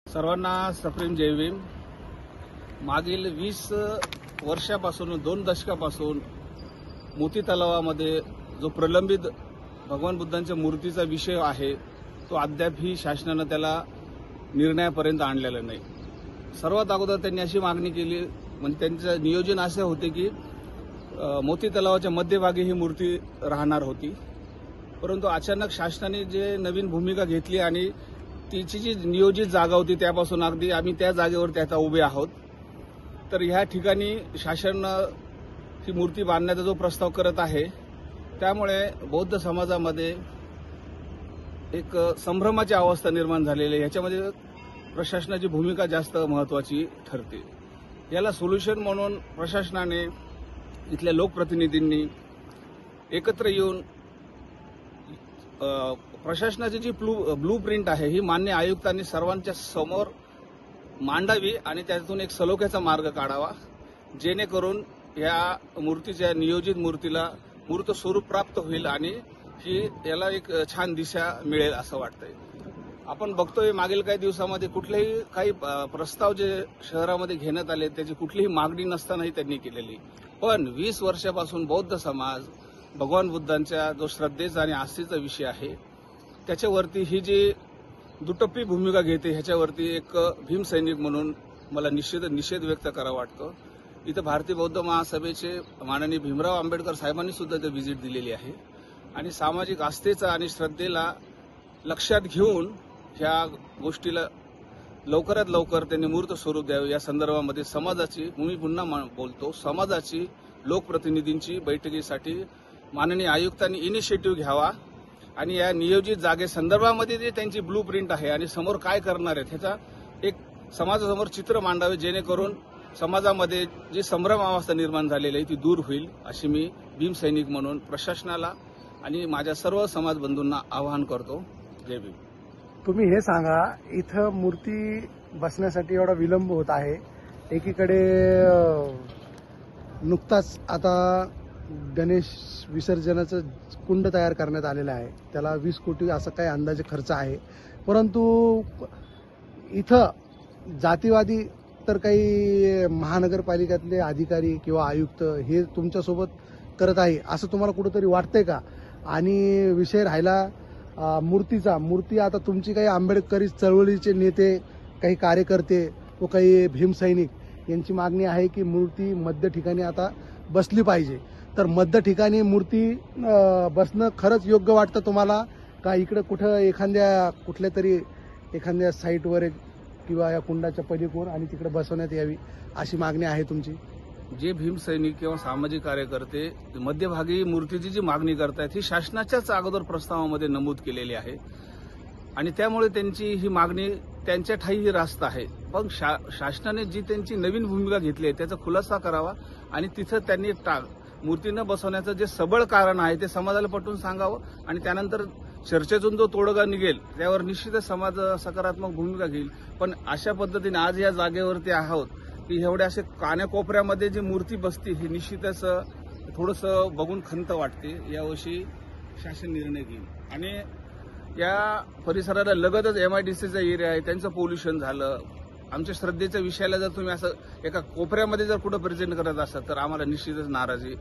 सर्वांना सप्रेम जय भीम। मागील 20 वर्षापासून 2 दशकापासून मोती तलावामध्ये जो प्रलंबित भगवान बुद्धांच्या मूर्तीचा विषय आहे तो अद्यापही शासनाने त्याला निर्णयापर्यंत आणलेला नाही। सर्वात अगोदर त्यांनी अशी मागणी केली, म्हणजे त्यांचं नियोजन असे होते की मोती तलावाच्या मध्यभागी ही मूर्ती राहणार होती, परंतु अचानक शासनाने जे नवीन भूमिका घेतली आणि तिची जी नियोजित जागा होती त्यापासून अगदी आम्ही त्या जागेवरती आता उभे आहोत। तर ह्या ठिकाणी शासन ही मूर्ती बांधण्याचा जो प्रस्ताव करत आहे त्यामुळे बौद्ध समाजामध्ये एक संभ्रमाची अवस्था निर्माण झालेली आहे। ह्याच्यामध्ये प्रशासनाची भूमिका जास्त महत्त्वाची ठरते। याला सोल्युशन म्हणून प्रशासनाने इथल्या लोकप्रतिनिधींनी एकत्र येऊन प्रशासनाची जी ब्लू प्रिंट आहे ही मान्य आयुक्तांनी सर्वांच्या समोर मांडावी आणि त्यातून एक सलोख्याचा मार्ग काढावा, जेणेकरून या मूर्तीच्या नियोजित मूर्तीला मूर्त स्वरूप प्राप्त होईल आणि याला एक छान दिशा मिळेल असं वाटतंय। आपण बघतोय मागील काही दिवसामध्ये कुठलेही काही प्रस्ताव जे शहरामध्ये घेण्यात आले त्याची कुठलीही मागणी नसतानाही त्यांनी केलेली, पण 20 वर्षापासून बौद्ध समाज भगवान बुद्धांच्या जो श्रद्धेचा आणि आस्थेचा विषय आहे त्याच्यावरती ही जी दुटप्पी भूमिका घेते ह्याच्यावरती एक भीमसैनिक म्हणून मला निषेध व्यक्त करावा वाटतो। इथं भारतीय बौद्ध महासभेचे माननीय भीमराव आंबेडकर साहेबांनी सुद्धा इथे व्हिजिट दिलेली आहे आणि सामाजिक आस्थेचा आणि श्रद्धेला लक्षात घेऊन ह्या गोष्टीला लवकरात लवकर त्यांनी मूर्त स्वरूप द्यावे या संदर्भामध्ये समाजाची, मी पुन्हा बोलतो, समाजाची लोकप्रतिनिधींची बैठकीसाठी माननीय आयुक्तांनी इनिशिएटिव्ह घ्यावा आणि या नियोजित जागेसंदर्भामध्ये जे त्यांची ब्लू प्रिंट आहे आणि समोर काय करणार आहेत ह्याचा एक समाजासमोर चित्र मांडावे, जेणेकरून समाजामध्ये जी संभ्रम अवस्था निर्माण झालेली आहे ती दूर होईल, अशी मी भीमसैनिक म्हणून प्रशासनाला आणि माझ्या सर्व समाज बंधूंना आवाहन करतो। जय भीम। तुम्ही हे सांगा, इथं मूर्ती बसण्यासाठी एवढा विलंब होत आहे। एकीकडे नुकताच आता गणेश विसर्जनाचं कुंड तयार करण्यात आलेलं आहे, त्याला 20 कोटी असं काही अंदाजे खर्च आहे, परंतु इथं जातीवादी तर काही महानगरपालिकेतले अधिकारी किंवा आयुक्त हे तुमच्यासोबत करत आहे असं तुम्हाला कुठेतरी वाटतंय का? आणि विषय राहिला मूर्ती आता तुमची काही आंबेडकरी चळवळीचे नेते, काही कार्यकर्ते व काही भीमसैनिक यांची मागणी आहे की मूर्ती मध्य ठिकाणी आता बसली पाहिजे। तर मध्य ठिकाणी मूर्ती बसणं खरंच योग्य वाटतं तुम्हाला का? इकडे कुठं कुठल्या तरी एखाद्या साईटवर किंवा या कुंडाच्या पलीकडून आणि तिकडे बसवण्यात यावी अशी मागणी आहे तुमची? जे भीमसैनिक किंवा सामाजिक कार्यकर्ते मध्यभागी मूर्तीची जी मागणी करतायत ही शासनाच्याच अगोदर प्रस्तावामध्ये नमूद केलेली आहे आणि त्यामुळे त्यांची ही मागणी त्यांच्या ठायी रास्त आहे। पण शासनाने जी त्यांची नवीन भूमिका घेतली आहे त्याचा खुलासा करावा आणि तिथं त्यांनी मूर्ती न बसवण्याचं जे सबळ कारण आहे ते समाजाला पटवून सांगावं आणि त्यानंतर चर्चेतून जो तोडगा निघेल त्यावर निश्चितच समाज सकारात्मक भूमिका घेईल। पण अशा पद्धतीने आज या जागेवरती आहोत की एवढ्या असे कान्याकोपऱ्यामध्ये जी मूर्ती बसती ही निश्चितच थोडंसं बघून खंत वाटते। यावर्षी शासन निर्णय घेईल आणि या परिसराला लगतच MIDCचा एरिया आहे, त्यांचं पोल्युशन झालं। आमच्या श्रद्धेच्या विषयाला जर तुम्ही असं एका कोपऱ्यामध्ये जर कुठं प्रेझेंट करत असाल तर आम्हाला निश्चितच नाराजी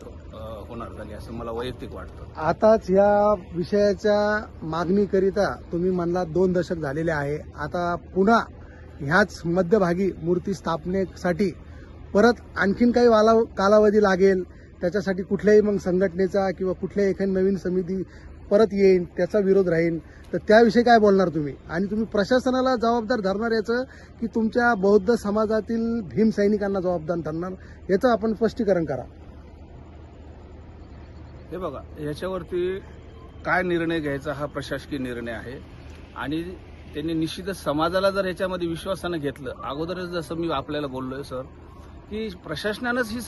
होणार झाली असं मला वैयक्तिक वाटतं। आताच या विषयाच्या मागणीकरिता तुम्ही म्हणला 2 दशक झालेले आहे, आता पुन्हा ह्याच मध्यभागी मूर्ती स्थापनेसाठी परत आणखीन काही कालावधी लागेल, त्याच्यासाठी कुठल्याही मग संघटनेचा किंवा कुठल्याही एखादी नवीन समिती परत येईल, त्याचा विरोध राहील, तर त्याविषयी काय बोलणार तुम्ही? आणि तुम्ही प्रशासनाला जबाबदार धरणार याचं की तुमच्या बौद्ध समाजातील भीमसैनिकांना जबाबदार धरणार याचं आपण स्पष्टीकरण करा। हे बघा, याच्यावरती काय निर्णय घ्यायचा हा प्रशासकीय निर्णय आहे आणि त्यांनी निश्चितच समाजाला जर याच्यामध्ये विश्वासानं घेतलं, अगोदरच जसं मी आपल्याला बोललोय सर की प्रशासनानंच ही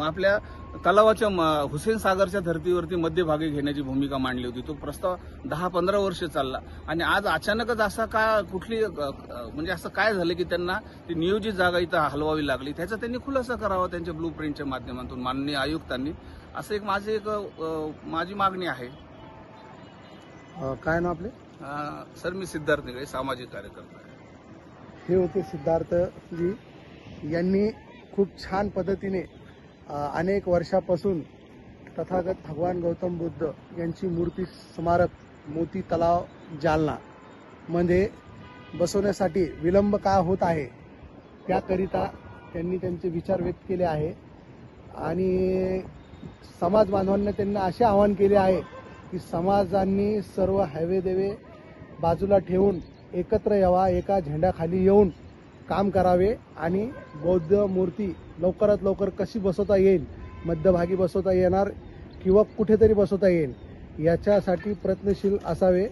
आपल्या तलावाच्या हुसेन सागरच्या धर्तीवरती मध्यभागी घेण्याची भूमिका मांडली होती। तो प्रस्ताव 10-15 वर्ष चालला आणि आज अचानकच असा का म्हणजे असं काय झालं की त्यांना ती नियोजित जागा इथं हलवावी लागली, त्याचा त्यांनी खुलासा करावा त्यांच्या ब्लू प्रिंटच्या माध्यमातून माननीय आयुक्तांनी, असं माझी मागणी आहे। काय नाव आपले? सर मी सिद्धार्थ निगळे, सामाजिक कार्यकर्ता आहे। हे होते सिद्धार्थजी यांनी खूप छान पद्धतीने अनेक वर्षापासून तथागत भगवान गौतम बुद्ध यांची मूर्ती स्मारक मोती तलाव जालना मध्ये बसवण्यासाठी विलंब का होत आहे त्याकरिता त्यांनी त्यांचे विचार व्यक्त केले आहे आणि समाज बांधवांना त्यांना असे आवाहन केले आहे की समाजांनी सर्व हायवे देवे बाजूला ठेवून एकत्र यावा, एका झेंड्याखाली येऊन काम करावे आणि बौद्ध मूर्ती लवकरात लवकर कशी बसवता येईल, मध्यभागी बसवता येणार किंवा कुठेतरी बसवता येईल याच्यासाठी प्रयत्नशील असावे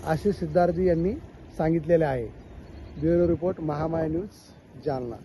असे सिद्धार्थजी यांनी सांगितलेले आहे. Bureau report Mahamaya news Jalna.